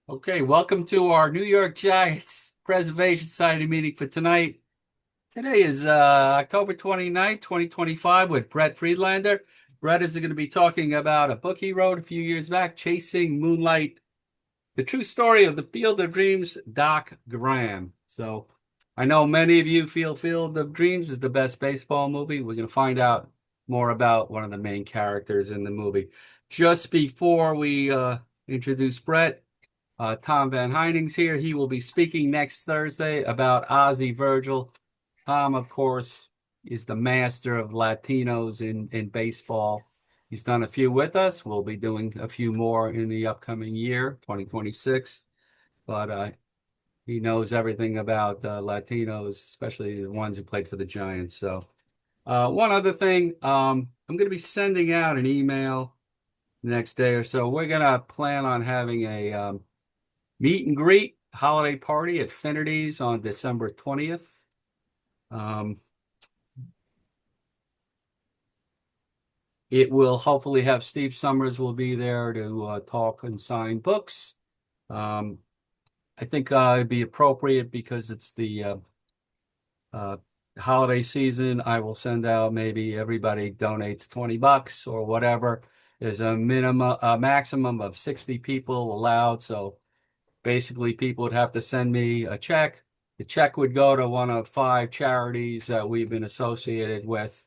Okay, welcome to our New York Giants Preservation Society meeting for tonight. Today is October 29th, 2025 with Brett Friedlander. Brett is going to be talking about a book he wrote a few years back, Chasing Moonlight, the true story of the Field of Dreams, Doc Graham. So I know many of you feel Field of Dreams is the best baseball movie. We're going to find out more about one of the main characters in the movie. Just before we introduce Brett, Tom Van Heining's here. He will be speaking next Thursday about Ozzie Virgil. Tom, of course, is the master of Latinos in baseball. He's done a few with us. We'll be doing a few more in the upcoming year, 2026. But he knows everything about Latinos, especially the ones who played for the Giants. So, one other thing, I'm going to be sending out an email the next day or so. We're going to plan on having a meet and greet holiday party at Finity's on December 20th. Um, it will hopefully have Steve Summers will be there to talk and sign books. Um, I think it'd be appropriate because it's the uh, holiday season. I will send out maybe everybody donates $20 or whatever. There's a maximum of 60 people allowed. So basically, people would have to send me a check. The check would go to one of five charities that we've been associated with,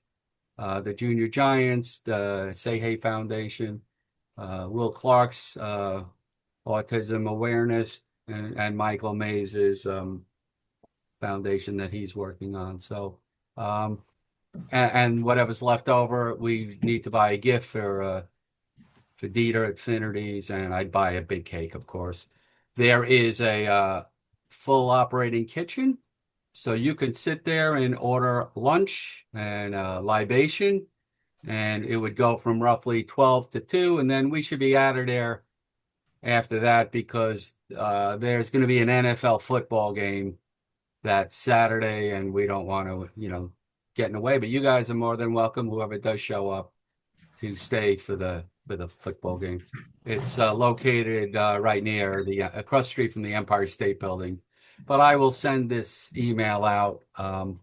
the Junior Giants, the Say Hey Foundation, Will Clark's Autism Awareness, and Michael Mays's foundation that he's working on. So, and whatever's left over, we need to buy a gift for Dieter at Finity's, and I'd buy a big cake, of course. There is a full operating kitchen, so you can sit there and order lunch and libation, and it would go from roughly 12 to 2, and then we should be out of there after that because there's going to be an NFL football game that Saturday, and we don't want to, get in the way. But you guys are more than welcome, whoever does show up, to stay for the football game. It's located right near the across the street from the Empire State Building. But I will send this email out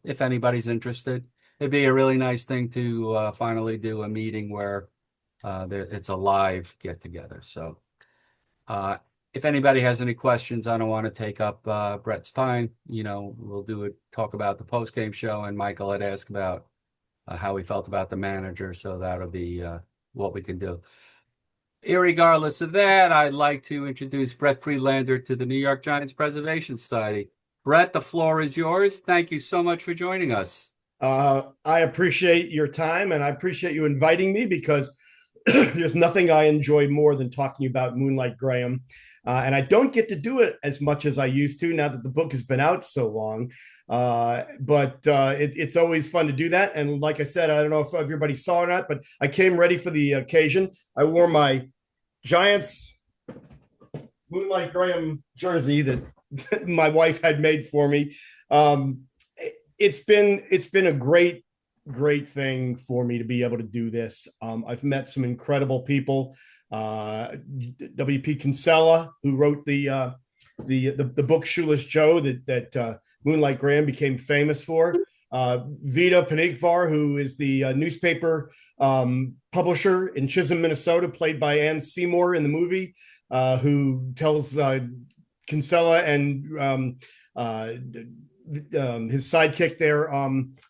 if anybody's interested. It'd be a really nice thing to finally do a meeting where it's a live get together. So uh, if anybody has any questions, I don't want to take up Brett's time. We'll talk about the post game show, and Michael had asked about how he felt about the manager. So that'll be what we can do. Irregardless of that, I'd like to introduce Brett Friedlander to the New York Giants Preservation Society. Brett, the floor is yours. Thank you so much for joining us. I appreciate your time and I appreciate you inviting me because there's nothing I enjoy more than talking about Moonlight Graham. And I don't get to do it as much as I used to now that the book has been out so long. It's always fun to do that. And like I said, I don't know if everybody saw or not, but I came ready for the occasion. I wore my Giants Moonlight Graham jersey that my wife had made for me. Um, it's been a great thing for me to be able to do this. I've met some incredible people. W.P. Kinsella, who wrote the book Shoeless Joe that Moonlight Graham became famous for. Vita Panigvar, who is the newspaper publisher in Chisholm, Minnesota, played by Ann Seymour in the movie, who tells Kinsella and his sidekick there,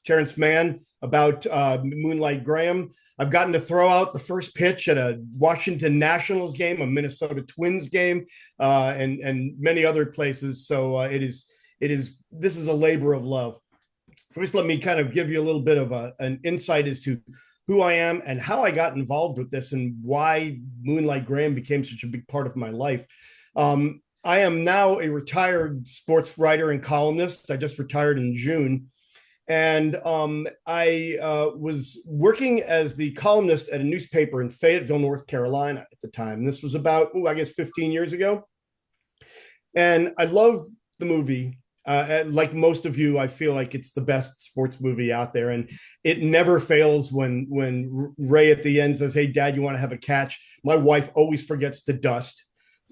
Terrence Mann, about Moonlight Graham. I've gotten to throw out the first pitch at a Washington Nationals game, a Minnesota Twins game, and many other places. So this is a labor of love. First, let me kind of give you a little bit of an insight as to who I am and how I got involved with this and why Moonlight Graham became such a big part of my life. I am now a retired sports writer and columnist. I just retired in June. And I was working as the columnist at a newspaper in Fayetteville, North Carolina at the time. This was about, I guess, 15 years ago. And I love the movie. Like most of you, I feel like it's the best sports movie out there. And it never fails when Ray at the end says, "Hey, Dad, you want to have a catch?" My wife always forgets to dust.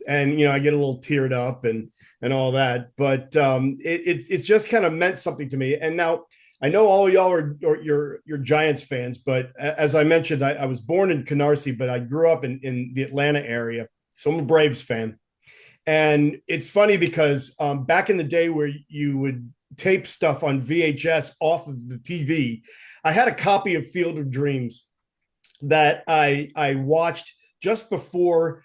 and I get a little teared up and all that. But it just kind of meant something to me. And now I know all y'all are you're Giants fans, but as I mentioned, I was born in Canarsie, but I grew up in the Atlanta area, so I'm a Braves fan. And it's funny because back in the day where you would tape stuff on VHS off of the TV, I had a copy of Field of Dreams that I watched just before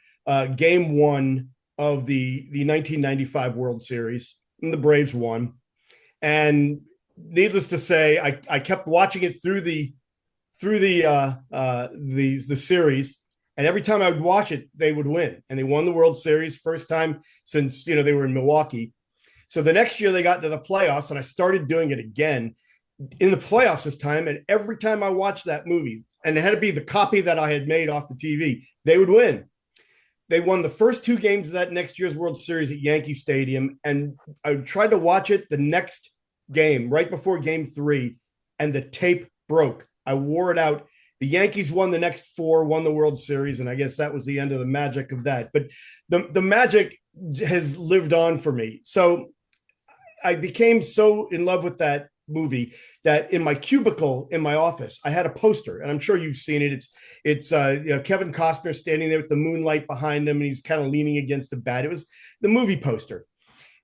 Game One of the 1995 World Series, and the Braves won. And needless to say, I kept watching it through the series, and every time I would watch it, they would win, and they won the World Series first time since they were in Milwaukee. So the next year they got to the playoffs, and I started doing it again in the playoffs this time. And every time I watched that movie, and it had to be the copy that I had made off the TV, they would win. They won the first two games of that next year's World Series at Yankee Stadium. And I tried to watch it the next game, right before game three, and the tape broke. I wore it out. The Yankees won the next four, won the World Series, and I guess that was the end of the magic of that. But the magic has lived on for me. So I became so in love with that movie that in my cubicle in my office, I had a poster, and I'm sure you've seen it. It's Kevin Costner standing there with the moonlight behind him, and he's kind of leaning against a bat. It was the movie poster.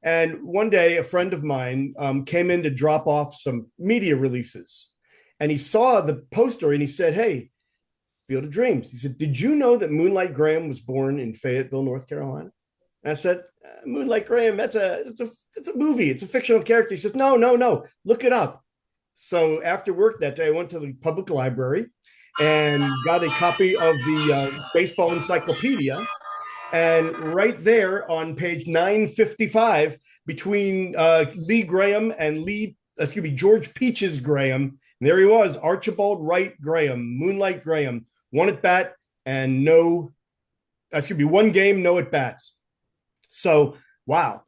And one day, a friend of mine came in to drop off some media releases, and he saw the poster, and he said, "Hey, Field of Dreams." He said, "Did you know that Moonlight Graham was born in Fayetteville, North Carolina?" And I said, "Moonlight Graham, it's a movie. It's a fictional character." He says, "No, no, no. Look it up." So after work that day, I went to the public library and got a copy of the baseball encyclopedia. And right there on page 955, between Lee Graham and George Peaches Graham, and there he was, Archibald Wright Graham, Moonlight Graham, one at bat and one game, no at bats. So, wow.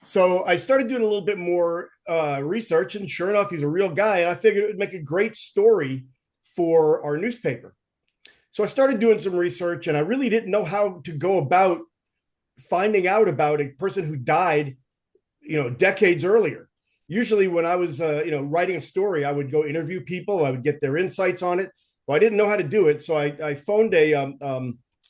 So I started doing a little bit more research, and sure enough, he's a real guy. And I figured it would make a great story for our newspaper. So I started doing some research, and I really didn't know how to go about finding out about a person who died, decades earlier. Usually when I was, writing a story, I would go interview people. I would get their insights on it. Well, I didn't know how to do it. So I phoned a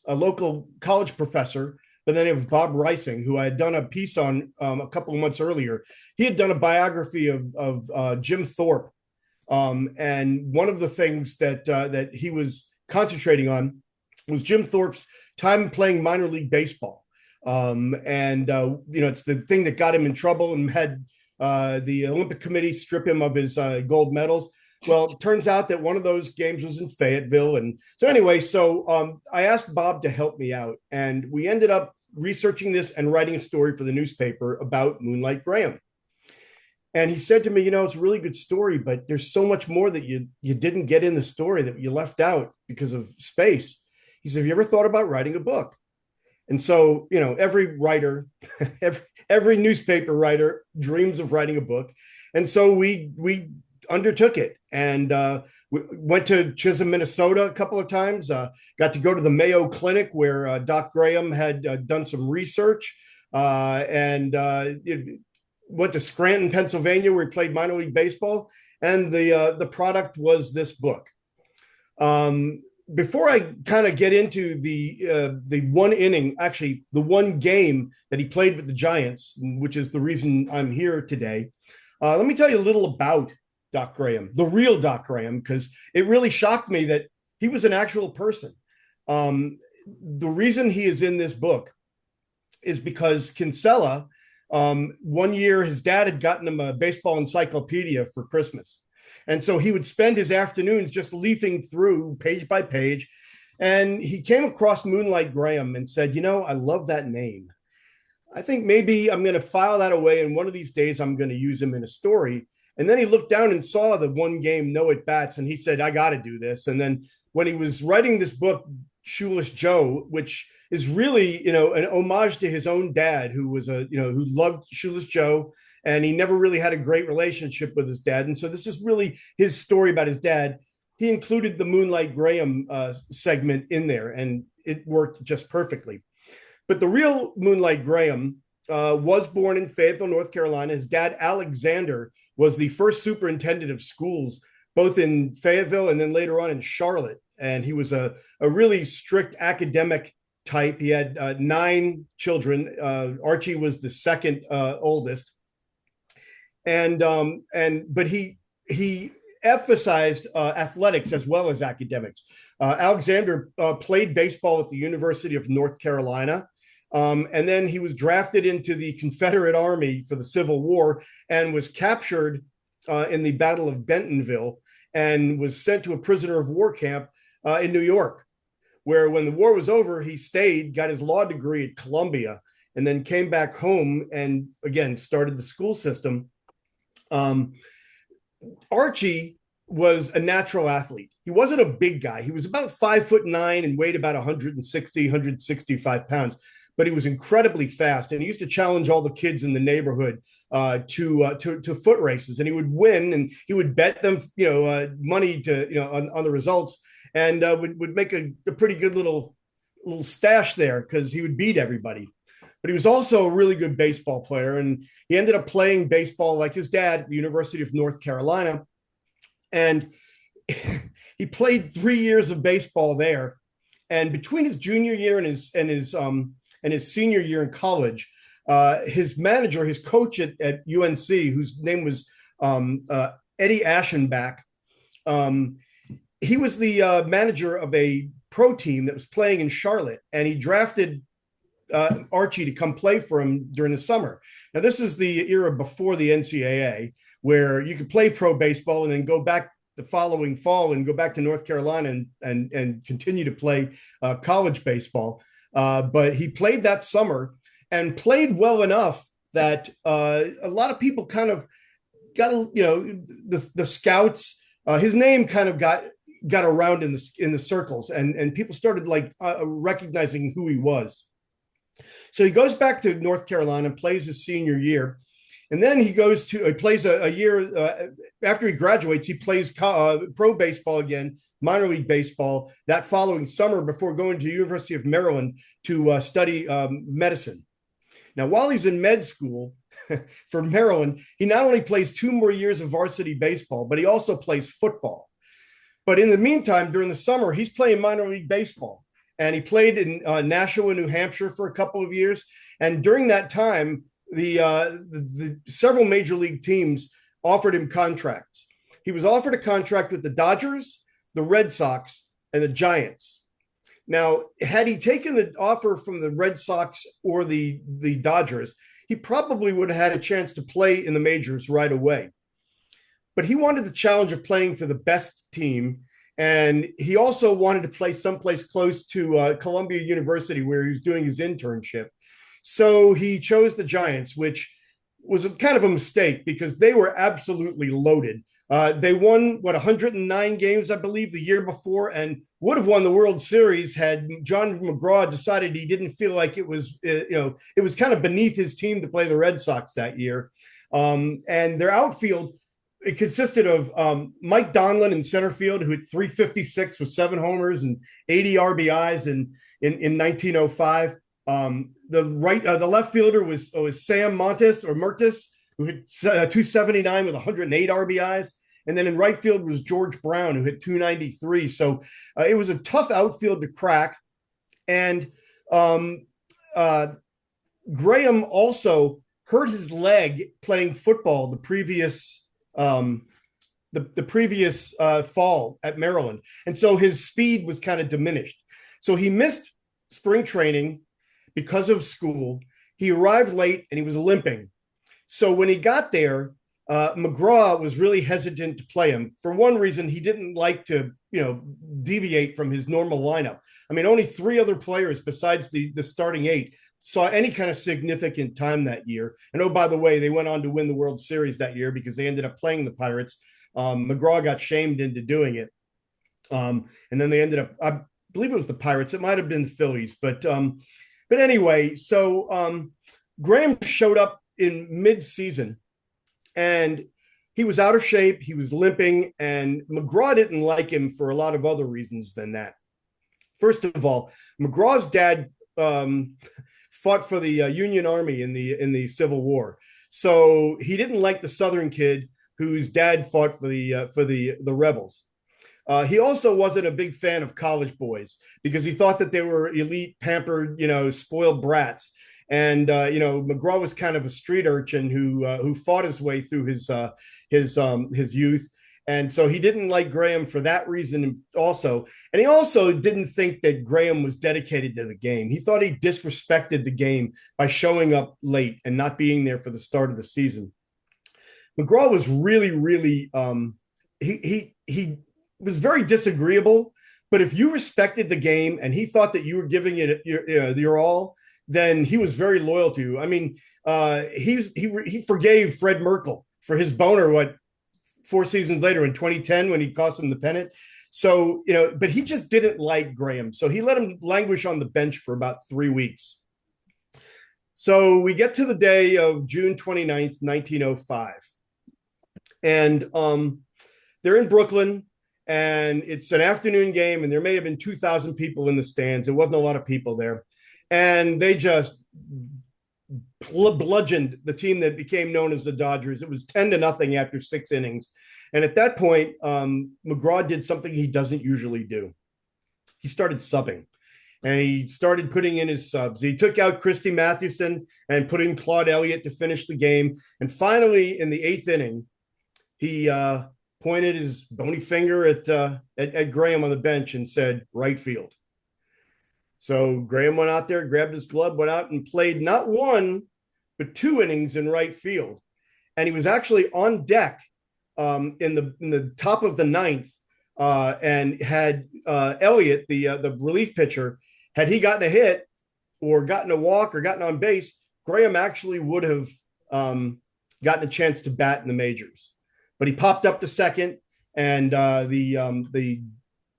local college professor by the name of Bob Reising, who I had done a piece on a couple of months earlier. He had done a biography of Jim Thorpe. And one of the things that he was concentrating on was Jim Thorpe's time playing minor league baseball. It's the thing that got him in trouble and had the Olympic Committee strip him of his gold medals. Well, it turns out that one of those games was in Fayetteville. And so anyway, I asked Bob to help me out, and we ended up researching this and writing a story for the newspaper about Moonlight Graham. And he said to me, "It's a really good story, but there's so much more that you didn't get in the story, that you left out because of space." He said, "Have you ever thought about writing a book?" And so, every writer, every newspaper writer dreams of writing a book. And so we undertook it, and we went to Chisholm, Minnesota a couple of times, got to go to the Mayo Clinic where Doc Graham had done some research, and went to Scranton, Pennsylvania, where he played minor league baseball. And the product was this book. Before I kind of get into the one inning, actually the one game that he played with the Giants, which is the reason I'm here today, let me tell you a little about Doc Graham, the real Doc Graham, because it really shocked me that he was an actual person. The reason he is in this book is because Kinsella, one year his dad had gotten him a baseball encyclopedia for Christmas. And so he would spend his afternoons just leafing through page by page. And he came across Moonlight Graham and said, "I love that name. I think maybe I'm going to file that away, and one of these days I'm going to use him in a story." And then he looked down and saw the one game, no at bats, and he said, "I got to do this." And then when he was writing this book, Shoeless Joe, which is really, an homage to his own dad, who was who loved Shoeless Joe, and he never really had a great relationship with his dad. And so this is really his story about his dad. He included the Moonlight Graham segment in there, and it worked just perfectly. But the real Moonlight Graham was born in Fayetteville, North Carolina. His dad, Alexander, was the first superintendent of schools, both in Fayetteville and then later on in Charlotte. And he was a really strict academic type. He had 9 children. Archie was the second oldest, but he emphasized athletics as well as academics. Alexander played baseball at the University of North Carolina. And then he was drafted into the Confederate Army for the Civil War and was captured in the Battle of Bentonville and was sent to a prisoner of war camp in New York, where when the war was over, he stayed, got his law degree at Columbia, and then came back home and again started the school system. Archie was a natural athlete. He wasn't a big guy. He was about 5'9" and weighed about 160, 165 pounds, but he was incredibly fast. And he used to challenge all the kids in the neighborhood to foot races, and he would win, and he would bet them, money to, on the results, and would make a pretty good little stash there because he would beat everybody. But he was also a really good baseball player, and he ended up playing baseball like his dad at the University of North Carolina. And he played 3 years of baseball there. And between his junior year and his senior year in college, his manager, his coach at UNC, whose name was Eddie Aschenbach, he was the manager of a pro team that was playing in Charlotte, and he drafted Archie to come play for him during the summer. Now, this is the era before the NCAA, where you could play pro baseball and then go back the following fall and go back to North Carolina and continue to play college baseball. But he played that summer and played well enough that a lot of people kind of got, the scouts, his name kind of got around in the circles, and people started recognizing who he was. So he goes back to North Carolina, plays his senior year, and then he plays a year after he graduates. He plays pro baseball again, minor league baseball, that following summer before going to the University of Maryland to study medicine. Now, while he's in med school for Maryland, he not only plays 2 more years of varsity baseball, but he also plays football. But in the meantime, during the summer, he's playing minor league baseball. And he played in Nashua, New Hampshire for a couple of years. And during that time, the several major league teams offered him contracts. He was offered a contract with the Dodgers, the Red Sox, and the Giants. Now, had he taken the offer from the Red Sox or the Dodgers, he probably would have had a chance to play in the majors right away. But he wanted the challenge of playing for the best team. And he also wanted to play someplace close to Columbia University, where he was doing his internship. So he chose the Giants, which was kind of a mistake because they were absolutely loaded. They won, 109 games, I believe, the year before, and would have won the World Series had John McGraw decided he didn't feel like it was, it was kind of beneath his team to play the Red Sox that year. And their outfield, it consisted of Mike Donlin in center field, who hit 356 with 7 homers and 80 RBIs in 1905. The left fielder was Sam Mertes, who hit 279 with 108 RBIs. And then in right field was George Brown, who hit 293. So it was a tough outfield to crack. And Graham also hurt his leg playing football the previous fall at Maryland. And so his speed was kind of diminished. So he missed spring training because of school. He arrived late and he was limping. So when he got there, McGraw was really hesitant to play him. For one reason, he didn't like to, deviate from his normal lineup. I mean, only 3 other players besides the starting 8 saw any kind of significant time that year. And oh, by the way, they went on to win the World Series that year because they ended up playing the Pirates. McGraw got shamed into doing it. And then they ended up, I believe it was the Pirates. It might have been the Phillies. But anyway, so Graham showed up in mid-season and he was out of shape. He was limping, and McGraw didn't like him for a lot of other reasons than that. First of all, McGraw's dad fought for the Union Army in the Civil War. So he didn't like the Southern kid whose dad fought for the rebels. He also wasn't a big fan of college boys because he thought that they were elite, pampered, spoiled brats. And McGraw was kind of a street urchin who fought his way through his youth, and so he didn't like Graham for that reason also. And he also didn't think that Graham was dedicated to the game. He thought he disrespected the game by showing up late and not being there for the start of the season. McGraw was really, really he was very disagreeable. But if you respected the game and he thought that you were giving it your all, then he was very loyal to you. I mean, he forgave Fred Merkel for his boner 4 seasons later in 2010 when he cost him the pennant. So, but he just didn't like Graham. So he let him languish on the bench for about 3 weeks. So we get to the day of June 29th, 1905. And they're in Brooklyn, and it's an afternoon game, and there may have been 2,000 people in the stands. There wasn't a lot of people there. And they just bludgeoned the team that became known as the Dodgers. It was 10-0 after 6 innings. And at that point, McGraw did something he doesn't usually do. He started subbing, and he started putting in his subs. He took out Christy Mathewson and put in Claude Elliott to finish the game. And finally, in the 8th inning, he pointed his bony finger at Graham on the bench and said, "Right field." So Graham went out there, grabbed his glove, went out and played not 1, but 2 innings in right field. And he was actually on deck in the top of the 9th, and had Elliott, the relief pitcher, had he gotten a hit or gotten a walk or gotten on base, Graham actually would have gotten a chance to bat in the majors. But he popped up to second, and the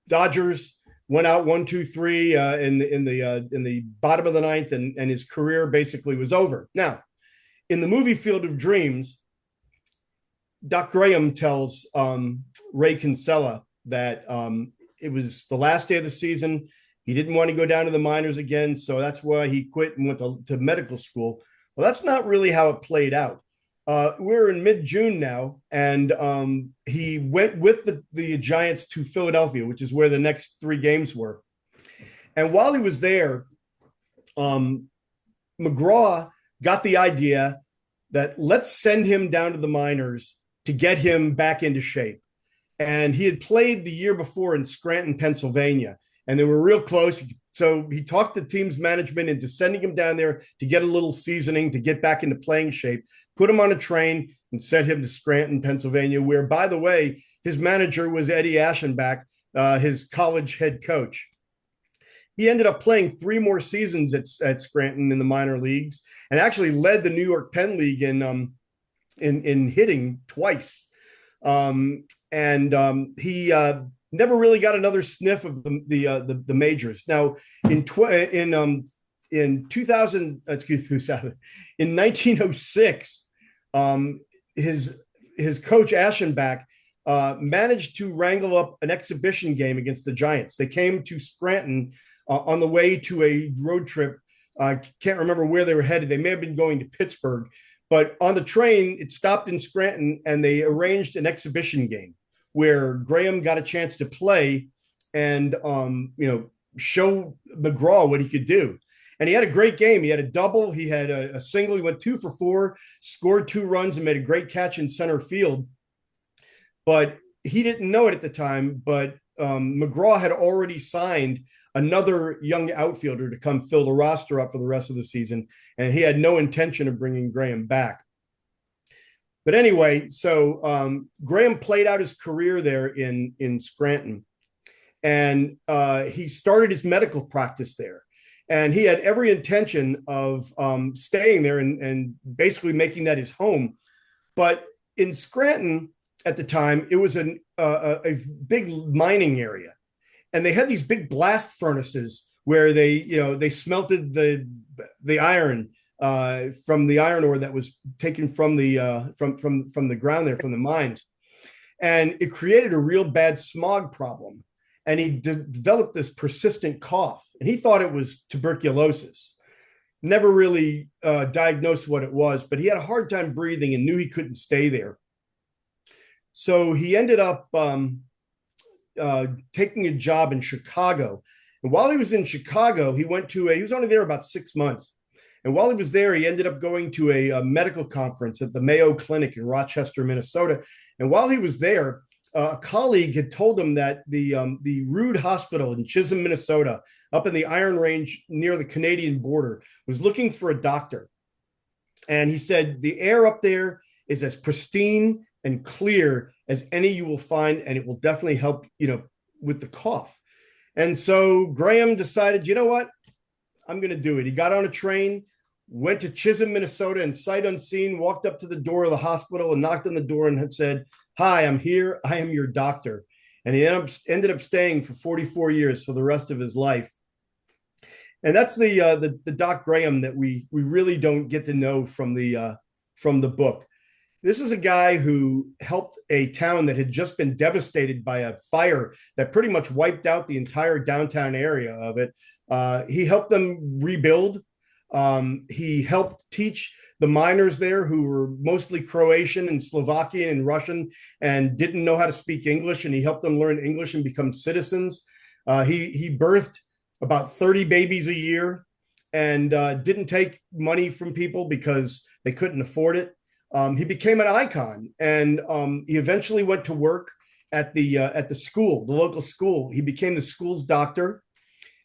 Dodgers went out 1-2-3 in the bottom of the 9th, and his career basically was over. Now, in the movie Field of Dreams, Doc Graham tells Ray Kinsella that it was the last day of the season. He didn't want to go down to the minors again, so that's why he quit and went to medical school. Well, that's not really how it played out. We're in mid-June now, and he went with the Giants to Philadelphia, which is where the next 3 games were. And while he was there, McGraw got the idea that let's send him down to the minors to get him back into shape. And he had played the year before in Scranton, Pennsylvania, and they were real close. So he talked the team's management into sending him down there to get a little seasoning, to get back into playing shape, put him on a train and sent him to Scranton, Pennsylvania, where, by the way, his manager was Eddie Aschenbach, his college head coach. He ended up playing 3 more seasons at Scranton in the minor leagues, and actually led the New York Penn League in hitting twice. He never really got another sniff of the majors. Now, in 1906, his coach Aschenbach managed to wrangle up an exhibition game against the Giants. They came to Scranton on the way to a road trip. I can't remember where they were headed. They may have been going to Pittsburgh, but on the train, it stopped in Scranton, and they arranged an exhibition game where Graham got a chance to play and show McGraw what he could do. And he had a great game. He had a double, he had a single, he went 2 for 4, scored 2 runs, and made a great catch in center field. But he didn't know it at the time, but McGraw had already signed another young outfielder to come fill the roster up for the rest of the season, and he had no intention of bringing Graham back. But anyway, so Graham played out his career there in Scranton, and he started his medical practice there. And he had every intention of staying there and basically making that his home. But in Scranton at the time, it was a big mining area. And they had these big blast furnaces where they smelted the iron from the iron ore that was taken from the ground there, from the mines. And it created a real bad smog problem. and he developed this persistent cough, and he thought it was tuberculosis. Never really diagnosed what it was, but he had a hard time breathing and knew he couldn't stay there. So he ended up taking a job in Chicago. And while he was in Chicago, he was only there about 6 months. And while he was there, he ended up going to a medical conference at the Mayo Clinic in Rochester, Minnesota. And while he was there, a colleague had told him that the Rood Hospital in Chisholm, Minnesota, up in the Iron Range near the Canadian border, was looking for a doctor. And he said, the air up there is as pristine and clear as any you will find, and it will definitely help, with the cough. And so Graham decided, you know what? I'm going to do it. He got on a train, went to Chisholm, Minnesota, and sight unseen, walked up to the door of the hospital and knocked on the door and had said, "Hi, I'm here. I am your doctor." And he ended up staying for 44 years for the rest of his life. And that's the Doc Graham that we really don't get to know from the book. This is a guy who helped a town that had just been devastated by a fire that pretty much wiped out the entire downtown area of it. He helped them rebuild. He helped teach the miners there, who were mostly Croatian and Slovakian and Russian and didn't know how to speak English, and he helped them learn English and become citizens. He birthed about 30 babies a year and didn't take money from people because they couldn't afford it. He became an icon, and he eventually went to work at the school, the local school. He became the school's doctor,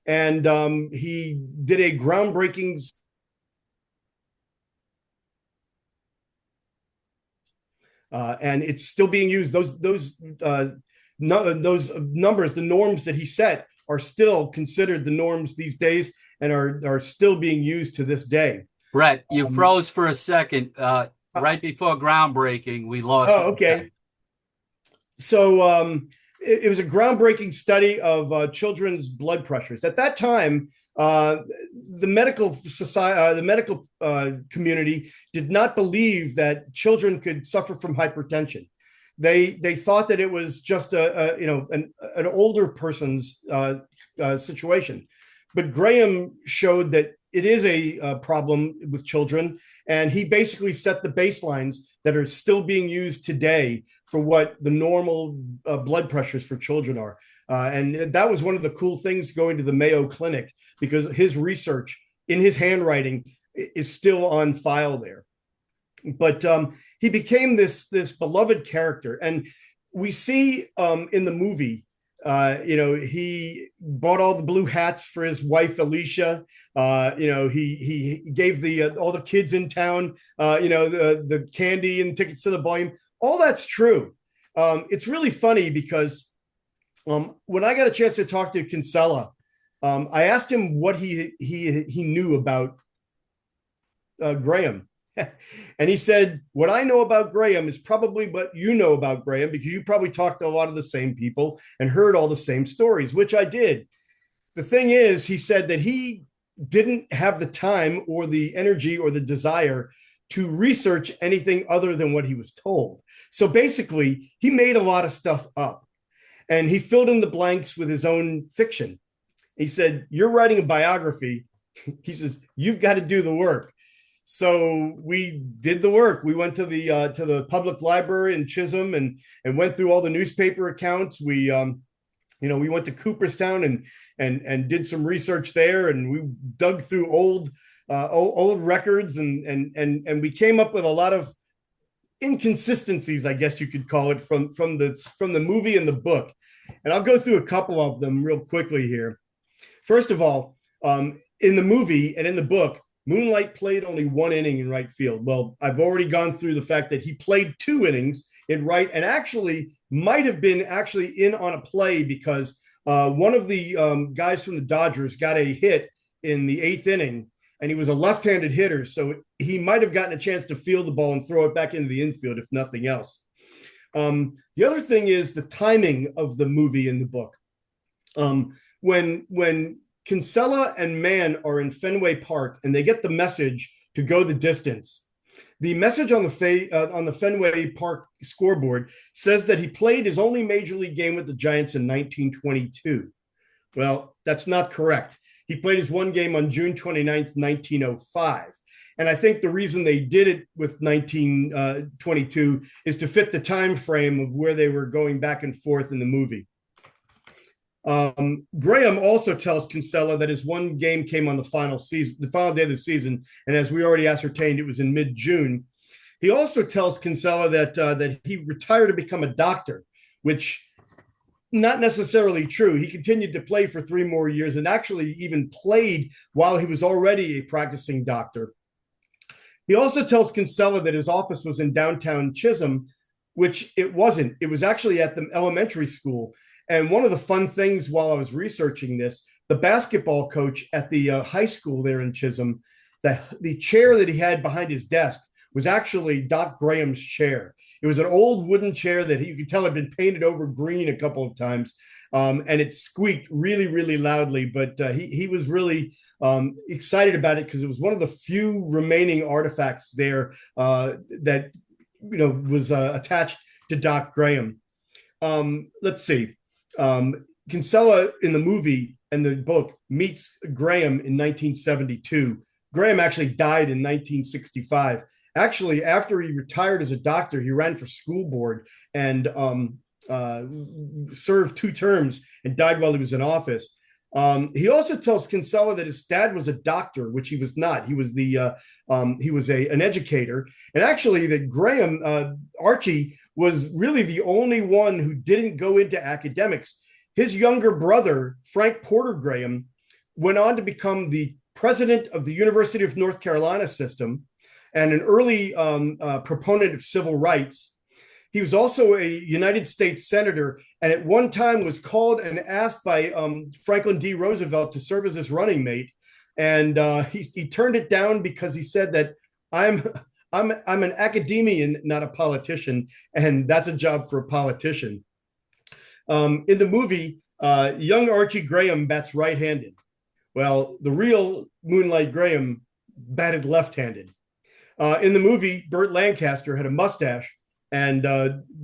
and he did a groundbreaking and it's still being used. Those numbers, the norms that he set, are still considered the norms these days and are still being used to this day. Brett, you froze for a second. Right before groundbreaking, we lost. Oh, okay. So it was a groundbreaking study of children's blood pressures. At that time, the medical society, the medical community did not believe that children could suffer from hypertension. They thought that it was just an older person's situation. But Graham showed that it is a problem with children, and he basically set the baselines that are still being used today for what the normal blood pressures for children are. And that was one of the cool things going to the Mayo Clinic, because his research in his handwriting is still on file there. But he became this beloved character, and we see in the movie, he bought all the blue hats for his wife Alicia. He gave all the kids in town, the candy and tickets to the volume. All that's true. It's really funny because when I got a chance to talk to Kinsella, I asked him what he knew about Graham. And he said, what I know about Graham is probably what you know about Graham, because you probably talked to a lot of the same people and heard all the same stories, which I did. The thing is, he said that he didn't have the time or the energy or the desire to research anything other than what he was told. So basically, he made a lot of stuff up, and he filled in the blanks with his own fiction. He said, "You're writing a biography." He says, "You've got to do the work." So we did the work. We went to the public library in Chisholm and went through all the newspaper accounts. We went to Cooperstown and did some research there, and we dug through old records and we came up with a lot of inconsistencies, I guess you could call it, from the movie and the book. And I'll go through a couple of them real quickly here. First of all, in the movie and in the book, Moonlight played only one inning in right field. Well, I've already gone through the fact that he played 2 innings in right, and actually might have been in on a play, because one of the guys from the Dodgers got a hit in the 8th inning, and he was a left-handed hitter, so he might have gotten a chance to field the ball and throw it back into the infield, if nothing else. The other thing is the timing of the movie and the book. When Kinsella and Mann are in Fenway Park and they get the message to go the distance, The message on the Fenway Park scoreboard says that he played his only major league game with the Giants in 1922. Well, that's not correct. He played his one game on June 29th, 1905. And I think the reason they did it with 1922 is to fit the time frame of where they were going back and forth in the movie. Graham also tells Kinsella that his one game came on the final day of the season, and as we already ascertained, it was in mid-June. He also tells Kinsella that he retired to become a doctor, which not necessarily true. He continued to play for 3 more years and actually even played while he was already a practicing doctor. He also tells Kinsella that his office was in downtown Chisholm, which it wasn't. It was actually at the elementary school. And one of the fun things while I was researching this, the basketball coach at the high school there in Chisholm, the chair that he had behind his desk was actually Doc Graham's chair. It was an old wooden chair that you could tell had been painted over green a couple of times, and it squeaked really, really loudly. But he was really excited about it because it was one of the few remaining artifacts there that was attached to Doc Graham. Let's see. Kinsella in the movie and the book meets Graham in 1972. Graham actually died in 1965. Actually, after he retired as a doctor, he ran for school board and served 2 terms and died while he was in office. He also tells Kinsella that his dad was a doctor, which he was not. He was an educator, and actually that Graham Archie was really the only one who didn't go into academics. His younger brother Frank Porter Graham went on to become the president of the University of North Carolina system and an early proponent of civil rights. He was also a United States senator, and at one time was called and asked by Franklin D. Roosevelt to serve as his running mate, and he turned it down because he said that I'm an academician, not a politician, and that's a job for a politician. In the movie, young Archie Graham bats right-handed. Well, the real Moonlight Graham batted left-handed. In the movie, Burt Lancaster had a mustache, and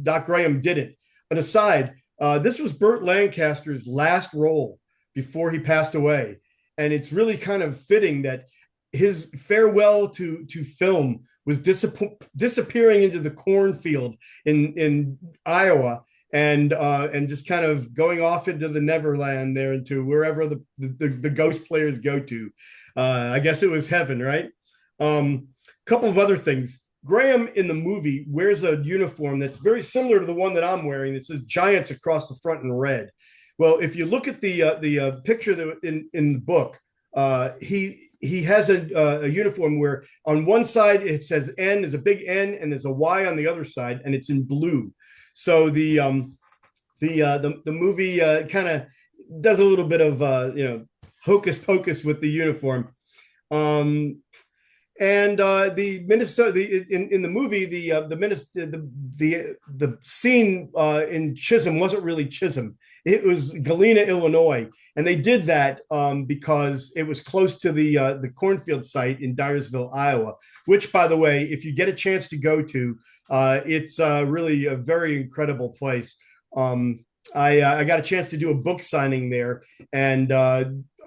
Doc Graham didn't. An aside, this was Burt Lancaster's last role before he passed away. And it's really kind of fitting that his farewell to film was disappearing into the cornfield in Iowa and just kind of going off into the Neverland there, into wherever the ghost players go to. I guess it was heaven, right? Couple of other things. Graham in the movie wears a uniform that's very similar to the one that I'm wearing. It says Giants across the front in red. Well, if you look at the picture that in the book, he has a uniform where on one side it says N, is a big N, and there's a Y on the other side, and it's in blue. So the movie kind of does a little bit of hocus pocus with the uniform. And the Minnesota in the movie, the scene in Chisholm wasn't really Chisholm. It was Galena, Illinois, and they did that because it was close to the cornfield site in Dyersville, Iowa. Which, by the way, if you get a chance to go to, it's really a very incredible place. I got a chance to do a book signing there, and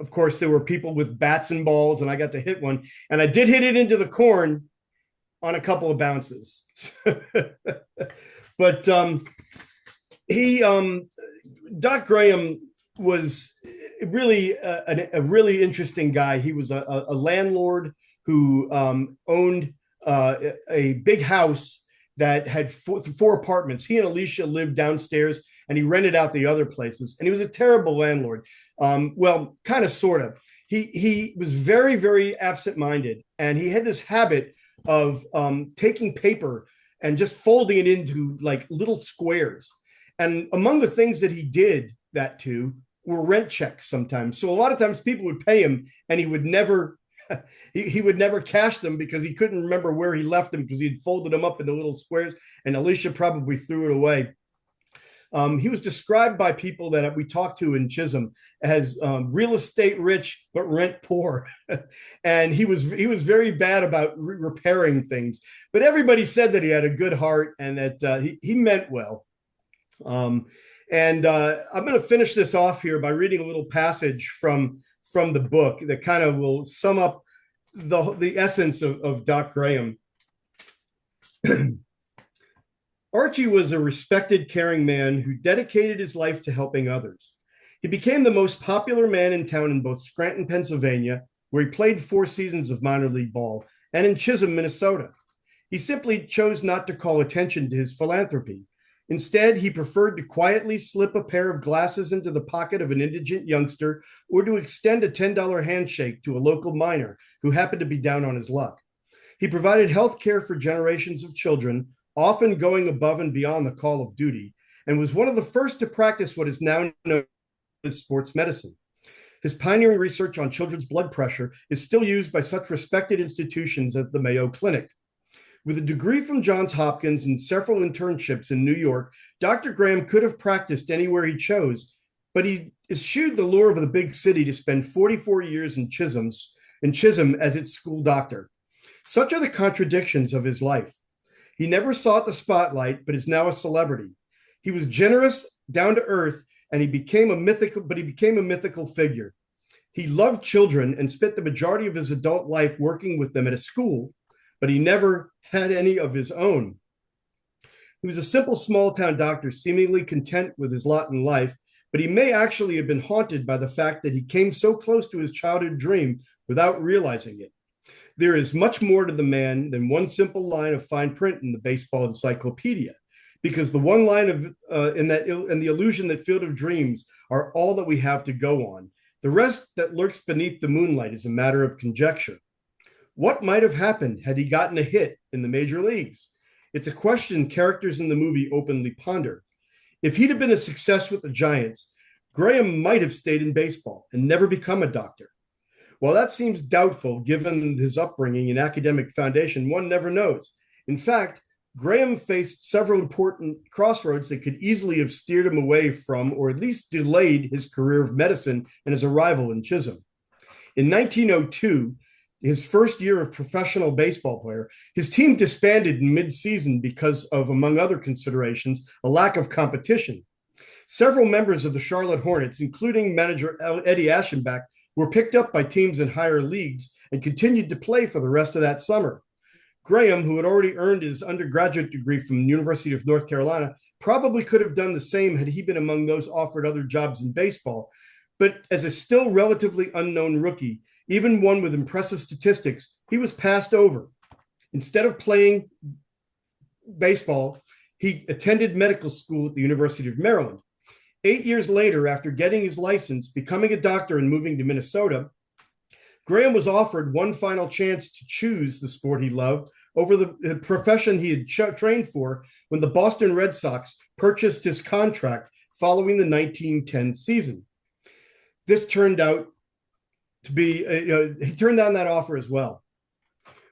of course, there were people with bats and balls, and I got to hit one. And I did hit it into the corn on a couple of bounces. But Doc Graham was really a really interesting guy. He was a landlord who owned a big house that had four apartments. He and Alicia lived downstairs, and he rented out the other places. And he was a terrible landlord. Well, kind of, sort of. He was very, very absent-minded, and he had this habit of taking paper and just folding it into like little squares. And among the things that he did that to were rent checks sometimes. So a lot of times people would pay him, and he would never he would never cash them because he couldn't remember where he left them because he'd folded them up into little squares, and Alicia probably threw it away. He was described by people that we talked to in Chisholm as real estate rich but rent poor, and he was very bad about repairing things. But everybody said that he had a good heart and that he meant well. Um, and I'm going to finish this off here by reading a little passage from the book that kind of will sum up the essence of Doc Graham. Archie was a respected, caring man who dedicated his life to helping others. He became the most popular man in town in both Scranton, Pennsylvania, where he played 4 seasons of minor league ball, and in Chisholm, Minnesota. He simply chose not to call attention to his philanthropy. Instead, he preferred to quietly slip a pair of glasses into the pocket of an indigent youngster or to extend a $10 handshake to a local miner who happened to be down on his luck. He provided health care for generations of children, often going above and beyond the call of duty, and was one of the first to practice what is now known as sports medicine. His pioneering research on children's blood pressure is still used by such respected institutions as the Mayo Clinic. With a degree from Johns Hopkins and several internships in New York, Dr. Graham could have practiced anywhere he chose, but he eschewed the lure of the big city to spend 44 years in Chisholm as its school doctor. Such are the contradictions of his life. He never sought the spotlight, but is now a celebrity. He was generous, down to earth, and he became a mythical figure. He loved children and spent the majority of his adult life working with them at a school, but he never had any of his own. He was a simple small-town doctor, seemingly content with his lot in life, but he may actually have been haunted by the fact that he came so close to his childhood dream without realizing it. There is much more to the man than one simple line of fine print in the baseball encyclopedia, because the one line and the illusion that Field of Dreams are all that we have to go on. The rest that lurks beneath the moonlight is a matter of conjecture. What might have happened had he gotten a hit in the major leagues? It's a question characters in the movie openly ponder. If he'd have been a success with the Giants, Graham might have stayed in baseball and never become a doctor. While that seems doubtful, given his upbringing and academic foundation, one never knows. In fact, Graham faced several important crossroads that could easily have steered him away from, or at least delayed, his career of medicine and his arrival in Chisholm. In 1902, his first year of professional baseball player, his team disbanded in mid-season because of, among other considerations, a lack of competition. Several members of the Charlotte Hornets, including manager Eddie Aschenbach, were picked up by teams in higher leagues and continued to play for the rest of that summer. Graham, who had already earned his undergraduate degree from the University of North Carolina, probably could have done the same had he been among those offered other jobs in baseball. But as a still relatively unknown rookie, even one with impressive statistics, he was passed over. Instead of playing baseball, he attended medical school at the University of Maryland. 8 years later, after getting his license, becoming a doctor, and moving to Minnesota, Graham was offered one final chance to choose the sport he loved over the profession he had trained for when the Boston Red Sox purchased his contract following the 1910 season. This turned out to be, he turned down that offer as well.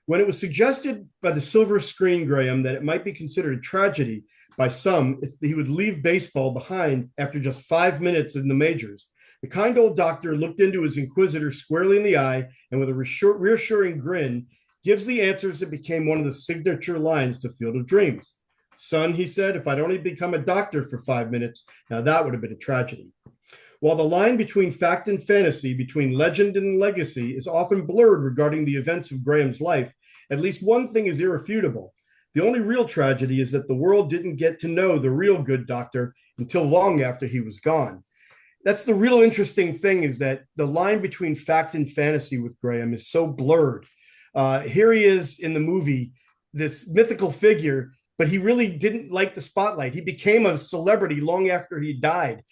When it was suggested by the Silver Screen Graham that it might be considered a tragedy by some if he would leave baseball behind after just 5 minutes in the majors, the kind old doctor looked into his inquisitor squarely in the eye and with a reassuring grin gives the answers that became one of the signature lines to Field of Dreams. Son, he said, if I'd only become a doctor for 5 minutes, now that would have been a tragedy. While the line between fact and fantasy, between legend and legacy, is often blurred regarding the events of Graham's life, at least one thing is irrefutable. The only real tragedy is that the world didn't get to know the real good doctor until long after he was gone. That's the real interesting thing, is that the line between fact and fantasy with Graham is so blurred. Here he is in the movie, this mythical figure, but he really didn't like the spotlight. He became a celebrity long after he died.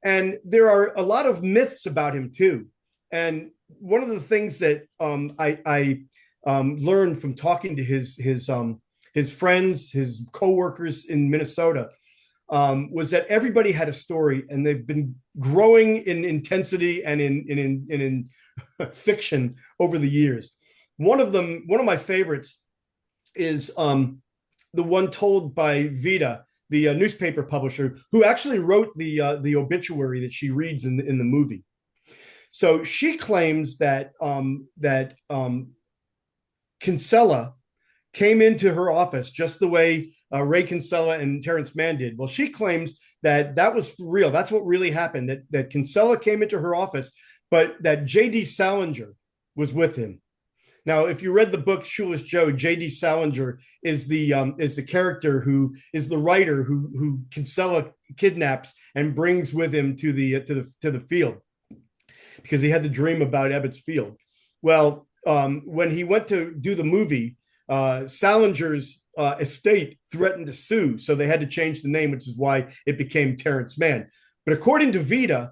And there are a lot of myths about him too. And one of the things that I learned from talking to his friends, his coworkers in Minnesota, was that everybody had a story, and they've been growing in intensity and in fiction over the years. One of my favorites, is the one told by Vita, the newspaper publisher who actually wrote the obituary that she reads in the movie. So she claims that Kinsella came into her office just the way Ray Kinsella and Terrence Mann did. Well, she claims that that was real. That's what really happened. That Kinsella came into her office, but that J.D. Salinger was with him. Now, if you read the book Shoeless Joe, J.D. Salinger is the character who is the writer who Kinsella kidnaps and brings with him to the field because he had the dream about Ebbets Field. Well, when he went to do the movie, Salinger's estate threatened to sue, so they had to change the name, which is why it became Terrence Mann. But according to Vita,